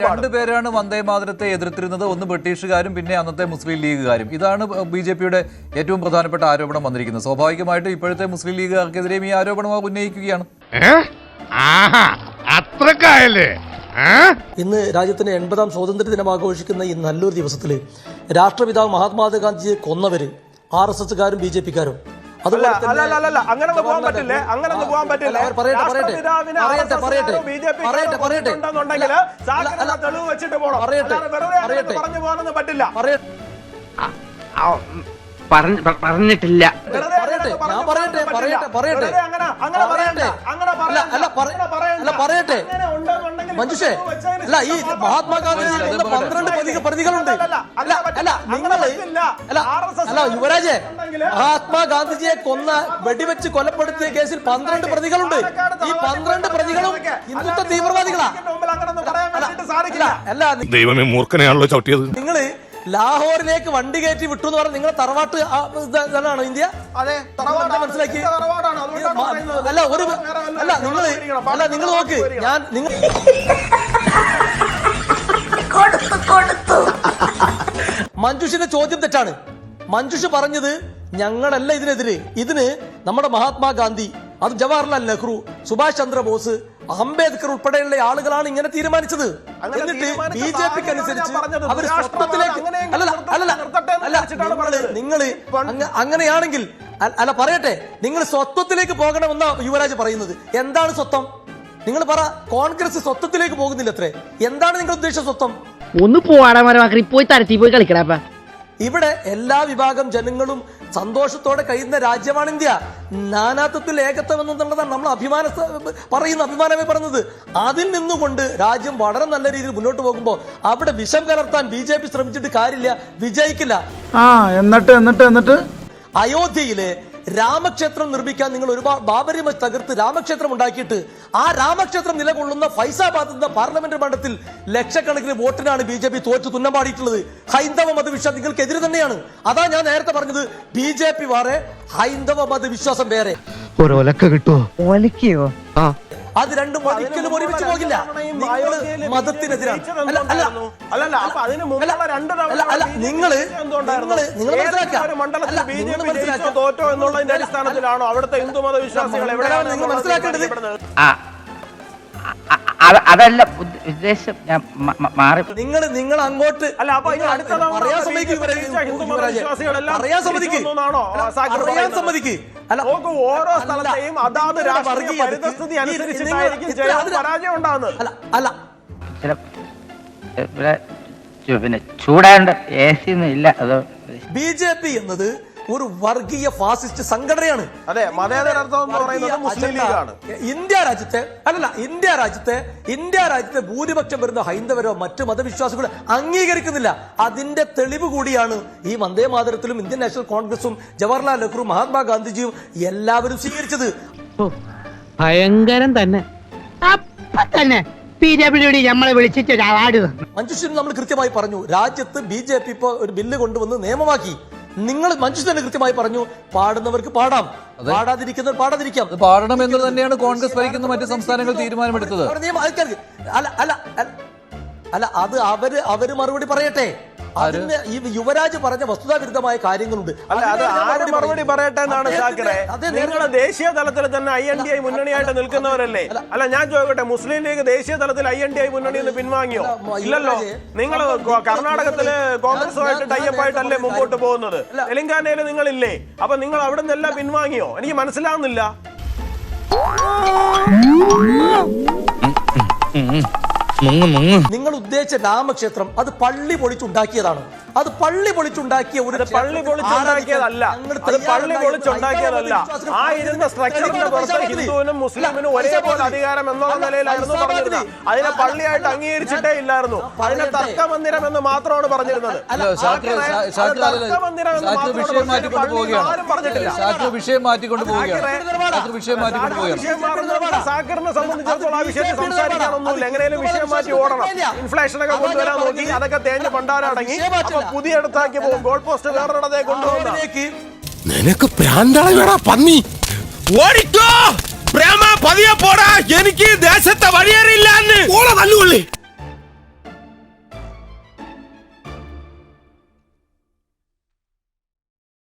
രണ്ടുപേരാണ് വന്ദേമാതരത്തെ എതിർത്തിരുന്നത്. ഒന്ന് ബ്രിട്ടീഷുകാരും പിന്നെ അന്നത്തെ മുസ്ലിം ലീഗുകാരും. ഇതാണ് ബിജെപിയുടെ ഏറ്റവും പ്രധാനപ്പെട്ട ആരോപണം വന്നിരിക്കുന്നത്. സ്വാഭാവികമായിട്ടും ഇപ്പോഴത്തെ മുസ്ലിം ലീഗുകാർക്കെതിരെയും ഈ ആരോപണം ഉന്നയിക്കുകയാണ്. ഇന്ന് രാജ്യത്തിന്റെ 80ാം സ്വാതന്ത്ര്യ ദിനം ആഘോഷിക്കുന്ന ഈ നല്ലൊരു ദിവസത്തിൽ രാഷ്ട്രപിതാവ് മഹാത്മാഗാന്ധിയെ കൊന്നവര് RSSകാരും BJPക്കാരും പറഞ്ഞിട്ടില്ല. മഞ്ജുഷേ, അല്ല ഈ മഹാത്മാഗാന്ധി 12 പ്രതികളുണ്ട്. അല്ല യുവരാജെ, മഹാത്മാഗാന്ധിജിയെ കൊന്ന വെടിവെച്ച് കൊലപ്പെടുത്തിയ കേസിൽ 12 പ്രതികളുണ്ട്. ഈ 12 പ്രതികളും ഹിന്ദുത്വ തീവ്രവാദികളാ. അല്ല ദൈവമേ, മൂർഖനെയാണല്ലോ ചവിട്ടിയത്. നിങ്ങള് ലാഹോറിലേക്ക് വണ്ടി കയറ്റി വിട്ടു എന്ന് പറഞ്ഞാൽ നിങ്ങളെ തറവാട്ട് ഇതാണോ ഇന്ത്യ? മനസ്സിലാക്കി. അല്ല ഒരു അല്ല നിങ്ങൾ നോക്ക്, ഞാൻ നിങ്ങൾ മഞ്ജുഷിന്റെ ചോദ്യം തെറ്റാണ്. മഞ്ജുഷ് പറഞ്ഞത് ഞങ്ങളല്ല ഇതിനെതിരെ, ഇതിന് നമ്മുടെ മഹാത്മാഗാന്ധി, അത് ജവഹർലാൽ നെഹ്റു, സുഭാഷ് ചന്ദ്രബോസ്, അംബേദ്കർ ഉൾപ്പെടെയുള്ള ആളുകളാണ് ഇങ്ങനെ തീരുമാനിച്ചത്. എന്നിട്ട് BJPക്ക് അനുസരിച്ച് അവർ സ്വത്വത്തിലേക്ക് നിങ്ങൾ അങ്ങനെയാണെങ്കിൽ അല്ല പറയട്ടെ, നിങ്ങൾ സ്വത്വത്തിലേക്ക് പോകണമെന്ന യുവരാജ് പറയുന്നത്. എന്താണ് സ്വത്വം? നിങ്ങൾ പറ. കോൺഗ്രസ് സ്വത്വത്തിലേക്ക് പോകുന്നില്ല അത്രേ. എന്താണ് നിങ്ങൾ ഉദ്ദേശിച്ച സ്വത്വം? ഒന്ന് പോവാടാ, പോയി തരത്തി പോയി കളിക്കടാ. ഇവിടെ എല്ലാ വിഭാഗം ജനങ്ങളും സന്തോഷത്തോടെ കഴിയുന്ന രാജ്യമാണ് ഇന്ത്യ. നാനാത്വത്തിൽ ഏകത്വം എന്നുള്ളതാണ് നമ്മൾ അഭിമാനമേ പറയുന്നത്. അതിൽ നിന്നുകൊണ്ട് രാജ്യം വളരെ നല്ല രീതിയിൽ മുന്നോട്ട് പോകുമ്പോൾ അവിടെ വിഷം കലർത്താൻ BJP ശ്രമിച്ചിട്ട് കാര്യമില്ല, വിജയിക്കില്ല. എന്നിട്ട് അയോധ്യയിലെ രാമക്ഷേത്രം നിർമ്മിക്കാൻ നിങ്ങൾ ഒരുപാട് ബാബരി മസ്ജിദ് തകർത്ത് രാമക്ഷേത്രം ഉണ്ടാക്കിയിട്ട് ആ രാമക്ഷേത്രം നിലകൊള്ളുന്ന ഫൈസാബാദ് എന്ന പാർലമെന്റ് മണ്ഡലത്തിൽ ലക്ഷക്കണക്കിന് വോട്ടിനാണ് BJP തോറ്റു തുന്നമാടിയിട്ടുള്ളത്. ഹൈന്ദവ മതവിശ്വാസികൾക്ക് എതിര് തന്നെയാണ്. അതാ ഞാൻ നേരത്തെ പറഞ്ഞത്, BJP വേറെ, ഹൈന്ദവ മതവിശ്വാസം വേറെ. ഒലക്കയോ? അത് രണ്ടും ഒരിക്കലും ഒരുമിച്ച് പോകില്ല. മതത്തിനെതിരാണ്. അടിസ്ഥാനത്തിലാണോ അവിടുത്തെ ഹിന്ദു മതവിശ്വാസികൾ മനസ്സിലാക്കേണ്ടത്? അതല്ല ഉദ്ദേശം, ഞാൻ മാറി. നിങ്ങൾ അങ്ങോട്ട് അല്ല, അപ്പൊ പറയാൻ സമ്മതിക്ക്. ഓരോ സ്ഥലത്തെയും അതാത് രാഷ്ട്രീയ പരിതസ്ഥിതി അനുസരിച്ചിട്ടായിരിക്കും ജയം പരാജയം ഉണ്ടാകുന്നത്. അല്ല പിന്നെ ചൂടാണ്ട് AC ഒന്നും ഇല്ല. അത് BJP എന്നത് ഒരു വർഗീയ ഫാസിസ്റ്റ് സംഘടനയാണ്. അതെ, മതേതരത്വം എന്ന് പറയുന്നത് മുസ്ലിം ലീഗാണ്. ഇന്ത്യ രാജ്യത്തെ ഭൂരിപക്ഷം വരുന്ന ഹൈന്ദവരോ മറ്റു മതവിശ്വാസികളോ അംഗീകരിക്കുന്നില്ല. അതിന്റെ തെളിവ് കൂടിയാണ് ഈ വന്ദേ മാതരത്തിലും ഇന്ത്യൻ നാഷണൽ കോൺഗ്രസും ജവഹർലാൽ നെഹ്റു, മഹാത്മാഗാന്ധിജിയും എല്ലാവരും സ്വീകരിച്ചത്. ഭയങ്കരം തന്നെ. തന്നെ നമ്മളെ വിളിച്ചിട്ട് മഞ്ജുഷിന് നമ്മൾ കൃത്യമായി പറഞ്ഞു, രാജ്യത്ത് BJP ഇപ്പൊ ഒരു ബില്ല് കൊണ്ടുവന്ന് നിയമമാക്കി. നിങ്ങൾ മഞ്ജുഷ് തന്നെ കൃത്യമായി പറഞ്ഞു, പാടുന്നവർക്ക് പാടാം, പാടാതിരിക്കുന്നവർ പാടാതിരിക്കാം. പാടണം എന്ന് തന്നെയാണ് കോൺഗ്രസ് ഭരിക്കുന്ന മറ്റ് സംസ്ഥാനങ്ങൾ തീരുമാനമെടുത്തത്. അല്ല അത് അവര് മറുപടി പറയട്ടെ. അതിന് ഈ യുവരാജ് പറഞ്ഞ വസ്തുതാവിരുദ്ധമായ കാര്യങ്ങളുണ്ട്. അല്ല, അത് ആര് മറുപടി പറയട്ടെ എന്നാണ് ഷാക്കിറെ. നിങ്ങളുടെ ദേശീയ തലത്തിൽ തന്നെ INDI മുന്നണിയായിട്ട് നിൽക്കുന്നവരല്ലേ? അല്ല, ഞാൻ ചോദിക്കട്ടെ, മുസ്ലിം ലീഗ് ദേശീയ തലത്തിൽ INDI മുന്നണിയിൽ നിന്ന് പിൻവാങ്ങിയോ? ഇല്ലല്ലോ. നിങ്ങൾ കർണാടകത്തില് കോൺഗ്രസുമായിട്ട് ടൈപ്പായിട്ടല്ലേ മുമ്പോട്ട് പോകുന്നത്? തെലങ്കാനയിൽ നിങ്ങളില്ലേ? അപ്പൊ നിങ്ങൾ അവിടെ നിന്നെല്ലാം പിൻവാങ്ങിയോ? എനിക്ക് മനസ്സിലാവുന്നില്ല. നിങ്ങൾ ഉദ്ദേശിച്ച രാമക്ഷേത്രം അത് പള്ളി പൊളിച്ചുണ്ടാക്കിയതാണ്. അത് പള്ളി പൊളിച്ചുണ്ടാക്കിയ ഒരു പള്ളി പൊളിച്ചുണ്ടാക്കിയതല്ല. ആ ഇരുന്ന സ്ട്രക്ചറിന്റെ പുറത്ത് ഹിന്ദുവിനും മുസ്ലിമിനും ഒരേപോലെ അധികാരം എന്നുള്ള നിലയിലായിരുന്നു പറഞ്ഞിരുന്നത്. അതിനെ പള്ളിയായിട്ട് അംഗീകരിച്ചിട്ടേ ഇല്ലായിരുന്നു. അതിനെ തർക്കമന്ദിരം എന്ന് മാത്രമാണ് പറഞ്ഞിരുന്നത്. വിഷയം മാറ്റിക്കൊണ്ട് പോവുകയാണ്. സാക്കിറിനെ സംബന്ധിച്ചിടത്തോളം ആ വിഷയത്തിൽ സംസാരിക്കാനൊന്നുമില്ല. എങ്ങനെയും വിഷയം മാറ്റി ഓടണം. ഇൻഫ്ലേഷനൊക്കെ കൊണ്ടുവരാൻ നോക്കി, അതൊക്കെ തേഞ്ഞ് പണ്ടാരടങ്ങി. പുതിയടത്താക്കി പോകും. ഗോൾ പോസ്റ്റ് വേറൊരിടത്തെ കൊണ്ടുപോകുന്ന നിനക്ക് പ്രാന്താളാ പന്നി. ഓടിക്കോ പ്രേമ, പതിയെ പോടാ. എനിക്ക് ദേശത്തെ വഴിയേറിയില്ല.